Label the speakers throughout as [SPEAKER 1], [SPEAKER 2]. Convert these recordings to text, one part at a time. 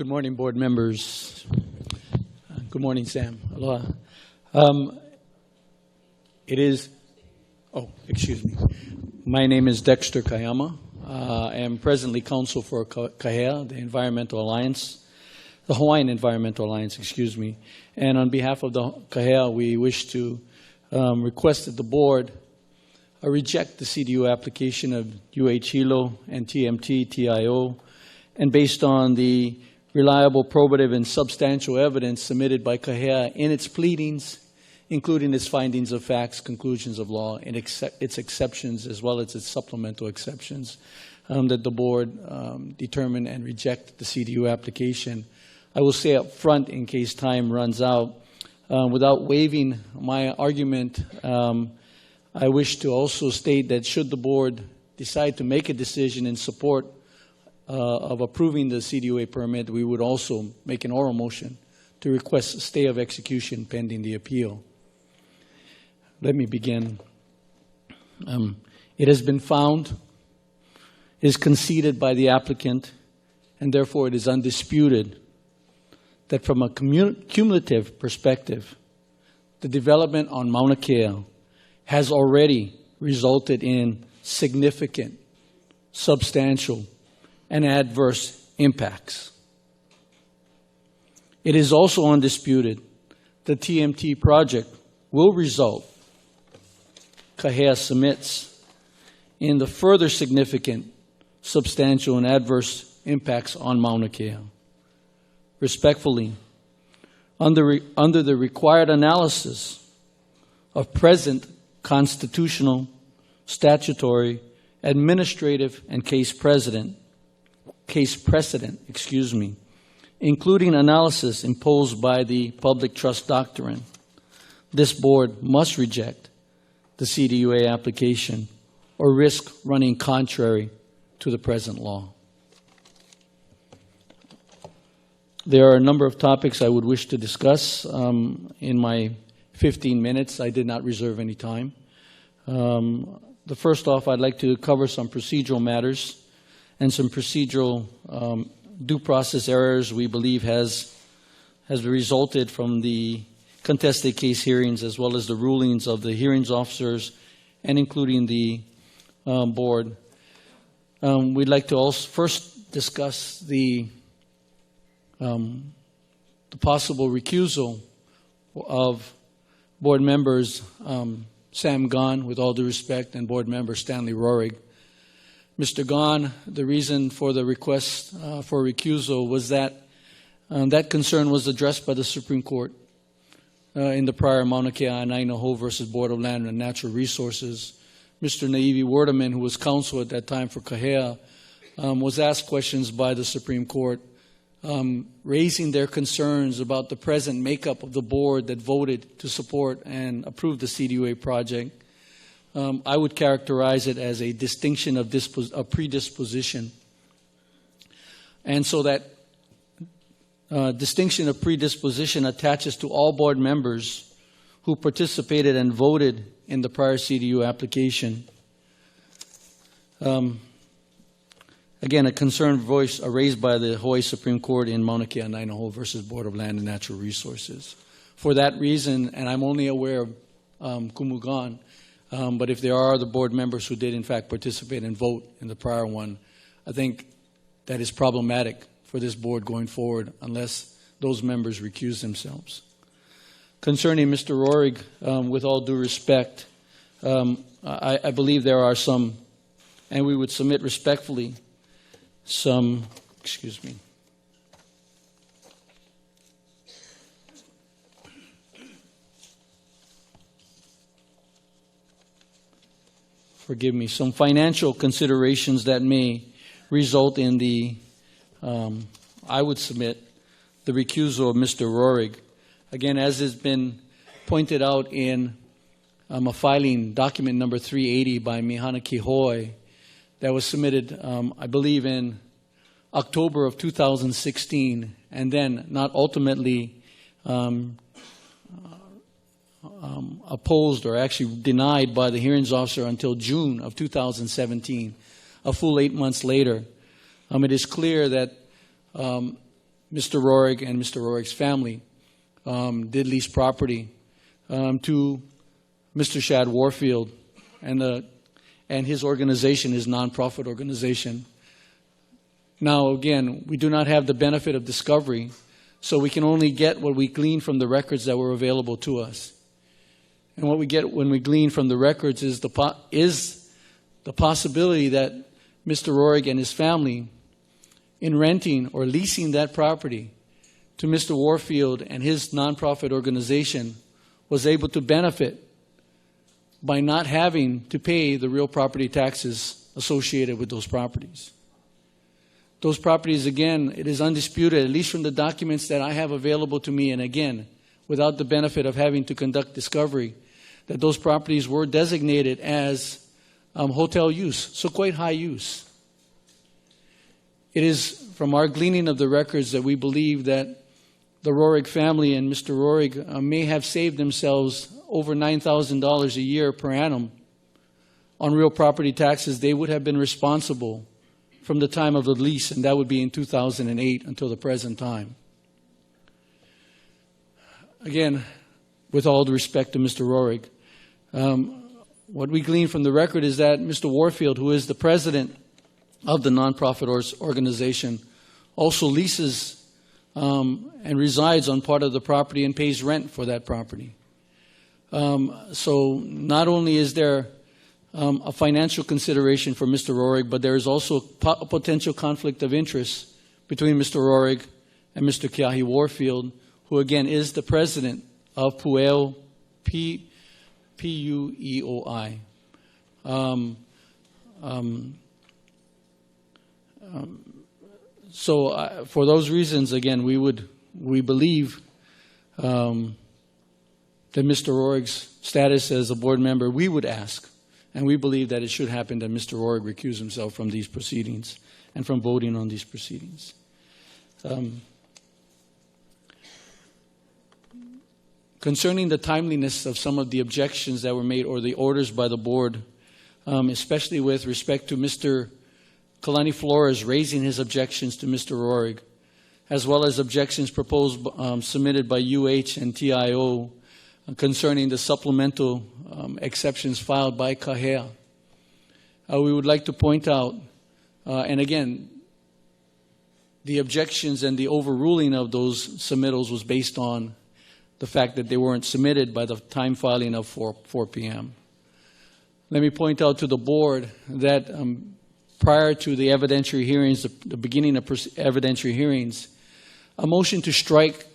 [SPEAKER 1] Good morning, board members. Good morning, Sam. Aloha. Excuse me. My name is Dexter Kayama. I am presently counsel for KAHEA, the Environmental Alliance, the Hawaiian Environmental Alliance, excuse me. And on behalf of the KAHEA, we wish to request that the board reject the CDU application of UH Hilo and TMT, TIO, and based on the reliable, probative, and substantial evidence submitted by KAHEA in its pleadings, including its findings of facts, conclusions of law, and its exceptions, as well as its supplemental exceptions, that the board determine and reject the CDU application. I will say up front, in case time runs out, without waiving my argument, I wish to also state that should the board decide to make a decision in support of approving the CDUA permit, we would also make an oral motion to request a stay of execution pending the appeal. Let me begin. It has been found, is conceded by the applicant, and therefore it is undisputed that from a cumulative perspective, the development on Mauna Kea has already resulted in significant, substantial, and adverse impacts. It is also undisputed the TMT project will result, KAHEA submits, in the further significant, substantial, and adverse impacts on Mauna Kea. Respectfully, under the required analysis of present constitutional, statutory, administrative, and case precedent, including analysis imposed by the public trust doctrine, this board must reject the CDUA application or risk running contrary to the present law. There are a number of topics I would wish to discuss. In my 15 minutes, I did not reserve any time. The first off, I'd like to cover some procedural matters and some procedural due process errors we believe has resulted from the contested case hearings as well as the rulings of the hearings officers and including the board. We'd like to also first discuss the possible recusal of board members Sam Gon, with all due respect, and board member Stanley Rohrig. Mr. Gon, the reason for the request for recusal was that that concern was addressed by the Supreme Court in the prior Mauna Kea and Ainaho versus Board of Land and Natural Resources. Mr. Naivi Werdeman, who was counsel at that time for KAHEA, was asked questions by the Supreme Court, raising their concerns about the present makeup of the board that voted to support and approve the CDUA project. I would characterize it as a distinction of predisposition. And so that distinction of predisposition attaches to all board members who participated and voted in the prior CDU application. Again, a concern voice raised by the Hawaii Supreme Court in Mauna Kea and Ainaho versus Board of Land and Natural Resources. For that reason, and I'm only aware of Kumugan, but if there are other board members who did in fact participate and vote in the prior one, I think that is problematic for this board going forward unless those members recuse themselves. Concerning Mr. Rohrig, with all due respect, I believe there are some, and we would submit respectfully, some financial considerations that may result in the, I would submit, the recusal of Mr. Rohrig. Again, as has been pointed out in a filing, document number 380 by Mihana Kihoi, that was submitted, I believe, in October of 2016, and then not ultimately opposed or actually denied by the hearings officer until June of 2017, a full 8 months later. It is clear that Mr. Roerig and Mr. Roerig's family did lease property to Mr. Shad Warfield and his organization, his nonprofit organization. Now, again, we do not have the benefit of discovery, so we can only get what we glean from the records that were available to us. And what we get when we glean from the records is the possibility that Mr. Roerig and his family, in renting or leasing that property to Mr. Warfield and his nonprofit organization, was able to benefit by not having to pay the real property taxes associated with those properties. Those properties, again, it is undisputed, at least from the documents that I have available to me, and again, without the benefit of having to conduct discovery, that those properties were designated as hotel use, so quite high use. It is from our gleaning of the records that we believe that the Roerig family and Mr. Roerig may have saved themselves over $9,000 a year per annum on real property taxes. They would have been responsible from the time of the lease, and that would be in 2008 until the present time. Again, with all due respect to Mr. Roerig, what we glean from the record is that Mr. Warfield, who is the president of the nonprofit organization, also leases and resides on part of the property and pays rent for that property. So not only is there a financial consideration for Mr. Roerig, but there is also a potential conflict of interest between Mr. Roerig and Mr. KAHEA Warfield, who again is the president of Pueo, P-U-E-O-I. So for those reasons, again, we believe that Mr. Roerig's status as a board member, we would ask, and we believe that it should happen that Mr. Roerig recuse himself from these proceedings and from voting on these proceedings. Concerning the timeliness of some of the objections that were made or the orders by the board, especially with respect to Mr. Kalani Flores raising his objections to Mr. Roerig, as well as objections proposed, submitted by UH and TIO concerning the supplemental exceptions filed by KAHEA. We would like to point out, and again, the objections and the overruling of those submittals was based on the fact that they weren't submitted by the time filing of 4 p.m. Let me point out to the board that prior to the evidentiary hearings, the beginning of evidentiary hearings, a motion to strike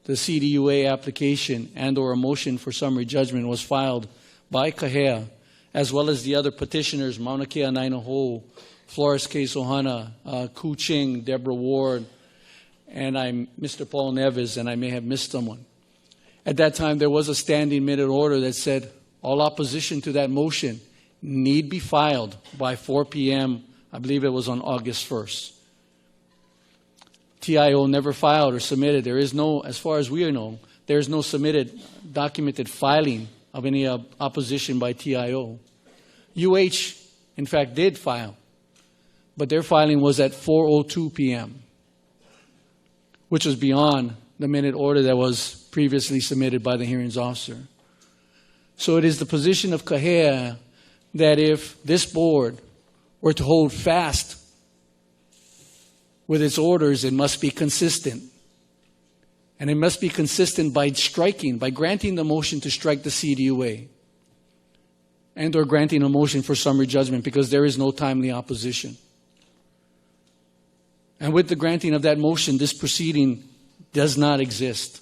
[SPEAKER 1] the CDUA application and or a motion for summary judgment was filed by KAHEA, as well as the other petitioners, Mauna Kea Nainoho, Flores K. Sohana, Ku Ching, Deborah Ward, and Mr. Paul Neves, and I may have missed someone. At that time, there was a standing minute order that said all opposition to that motion need be filed by 4 p.m. I believe it was on August 1st. TIO never filed or submitted. There is no, as far as we know, there is no submitted documented filing of any opposition by TIO. UH, in fact, did file, but their filing was at 4:02 p.m., which was beyond the minute order that was previously submitted by the hearings officer. So it is the position of KAHEA that if this board were to hold fast with its orders, it must be consistent. And it must be consistent by granting the motion to strike the CDUA and or granting a motion for summary judgment because there is no timely opposition. And with the granting of that motion, this proceeding does not exist.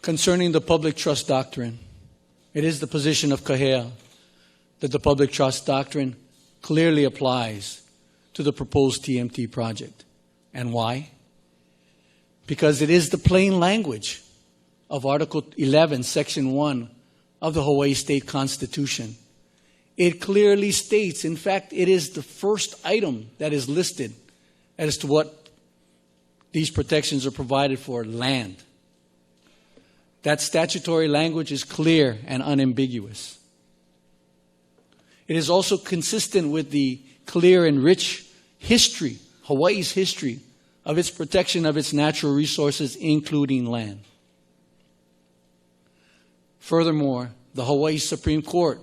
[SPEAKER 1] Concerning the public trust doctrine, it is the position of KAHEA that the public trust doctrine clearly applies to the proposed TMT project. And why? Because it is the plain language of Article 11, Section 1 of the Hawaii State Constitution. It clearly states, in fact, it is the first item that is listed as to what these protections are provided for: land. That statutory language is clear and unambiguous. It is also consistent with the clear and rich history, Hawaii's history, of its protection of its natural resources, including land. Furthermore, the Hawaii Supreme Court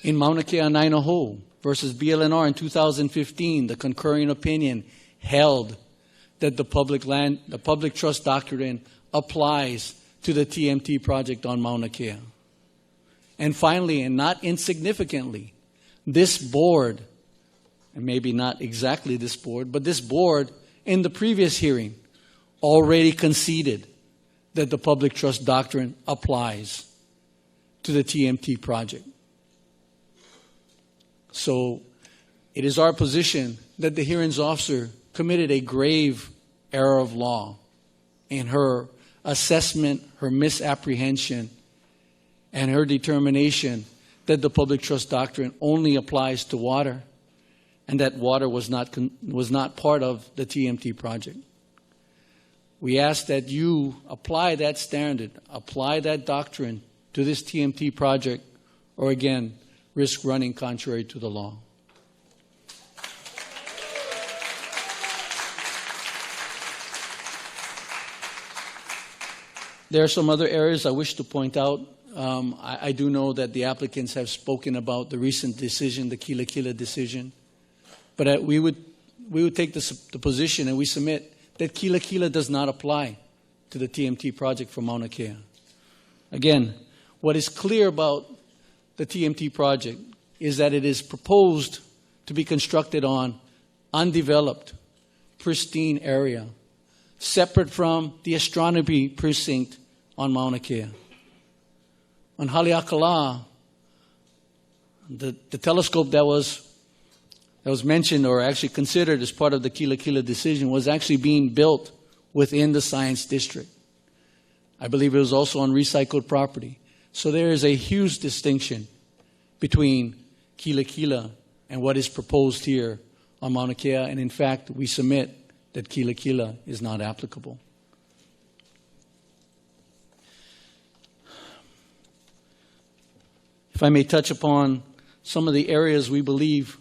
[SPEAKER 1] in Mauna Kea Nainoho versus BLNR in 2015, the concurring opinion held that the public trust doctrine applies to the TMT project on Mauna Kea. And finally, and not insignificantly, this board, and maybe not exactly this board, but this board in the previous hearing already conceded that the public trust doctrine applies to the TMT project. So it is our position that the hearings officer committed a grave error of law in her assessment, her misapprehension, and her determination that the public trust doctrine only applies to water and that water was not part of the TMT project. We ask that you apply that standard, apply that doctrine to this TMT project, or again, risk running contrary to the law. There are some other areas I wish to point out. I do know that the applicants have spoken about the recent decision, the Kila Kila decision. But we would take the position, and we submit, that Kila Kila does not apply to the TMT project for Mauna Kea. Again, what is clear about the TMT project is that it is proposed to be constructed on undeveloped, pristine area, separate from the astronomy precinct on Mauna Kea. On Haleakala, the telescope that was mentioned or actually considered as part of the Kila Kila decision was actually being built within the science district. I believe it was also on recycled property. So there is a huge distinction between Kila Kila and what is proposed here on Mauna Kea, and in fact, we submit that Kila Kila is not applicable. If I may touch upon some of the areas we believe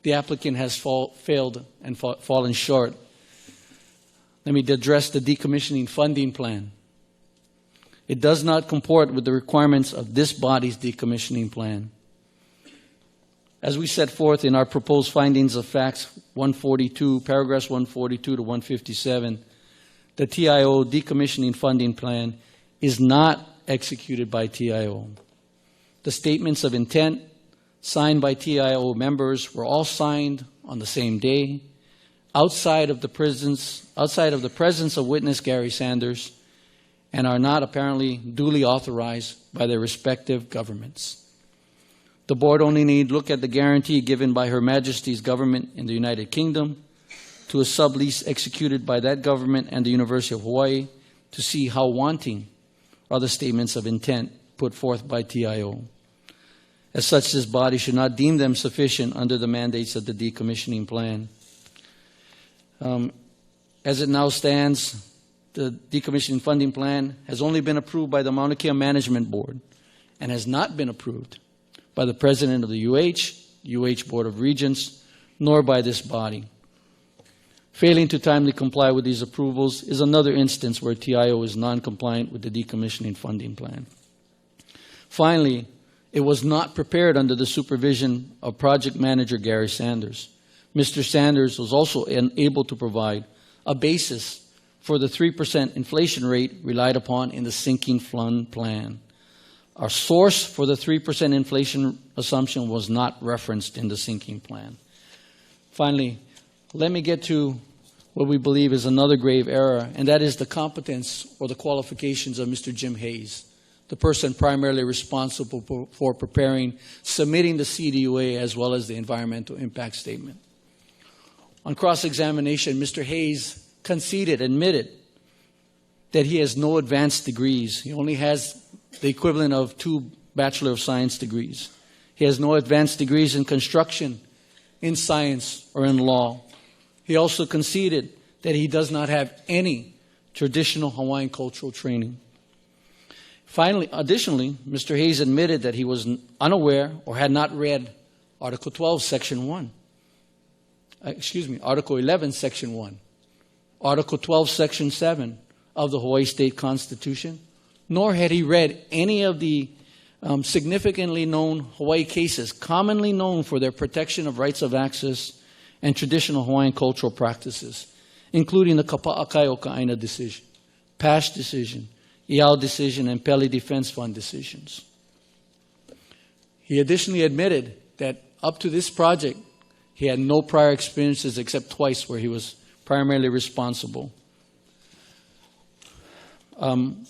[SPEAKER 1] the applicant has failed and fallen short. Let me address the decommissioning funding plan. It does not comport with the requirements of this body's decommissioning plan. As we set forth in our proposed findings of facts 142, paragraphs 142 to 157, the TIO decommissioning funding plan is not executed by TIO. The statements of intent signed by TIO members were all signed on the same day, outside of the presence of witness Gary Sanders, and are not apparently duly authorized by their respective governments. The board only need look at the guarantee given by Her Majesty's government in the United Kingdom to a sublease executed by that government and the University of Hawaii to see how wanting are the statements of intent put forth by TIO. As such, this body should not deem them sufficient under the mandates of the decommissioning plan. As it now stands, the decommissioning funding plan has only been approved by the Mauna Kea Management Board and has not been approved by the President of the UH Board of Regents, nor by this body. Failing to timely comply with these approvals is another instance where TIO is non-compliant with the decommissioning funding plan. Finally, it was not prepared under the supervision of Project Manager Gary Sanders. Mr. Sanders was also unable to provide a basis for the 3% inflation rate relied upon in the sinking fund plan. Our source for the 3% inflation assumption was not referenced in the sinking plan. Finally, let me get to what we believe is another grave error, and that is the competence or the qualifications of Mr. Jim Hayes, the person primarily responsible for preparing, submitting the CDUA as well as the environmental impact statement. On cross-examination, Mr. Hayes admitted that he has no advanced degrees. He only has the equivalent of 2 Bachelor of Science degrees. He has no advanced degrees in construction, in science, or in law. He also conceded that he does not have any traditional Hawaiian cultural training. Finally, additionally, Mr. Hayes admitted that he was unaware or had not read Article 12, Section 1. Article 11, Section 1. Article 12, Section 7 of the Hawaii State Constitution, nor had he read any of the significantly known Hawaii cases, commonly known for their protection of rights of access and traditional Hawaiian cultural practices, including the Kapa'akai o Ka'aina decision, Pash decision, Iao decision, and Pele Defense Fund decisions. He additionally admitted that up to this project, he had no prior experiences except twice where he was primarily responsible. In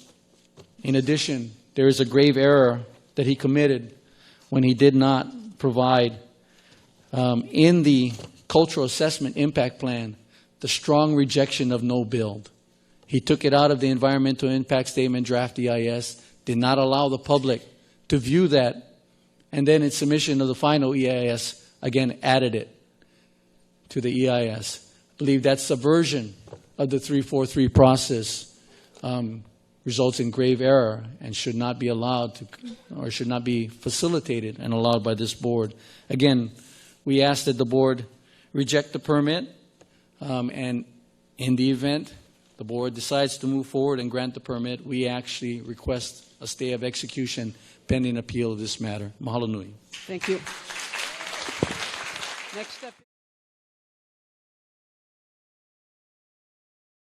[SPEAKER 1] addition, there is a grave error that he committed when he did not provide in the Cultural Assessment Impact Plan the strong rejection of no build. He took it out of the Environmental Impact Statement Draft EIS, did not allow the public to view that, and then in submission of the final EIS, again added it to the EIS. I believe that subversion of the 343 process results in grave error and should not be allowed to, or should not be facilitated and allowed by this board. Again, we ask that the board reject the permit, and in the event the board decides to move forward and grant the permit, we actually request a stay of execution pending appeal of this matter. Mahalo nui.
[SPEAKER 2] Thank you. Next step.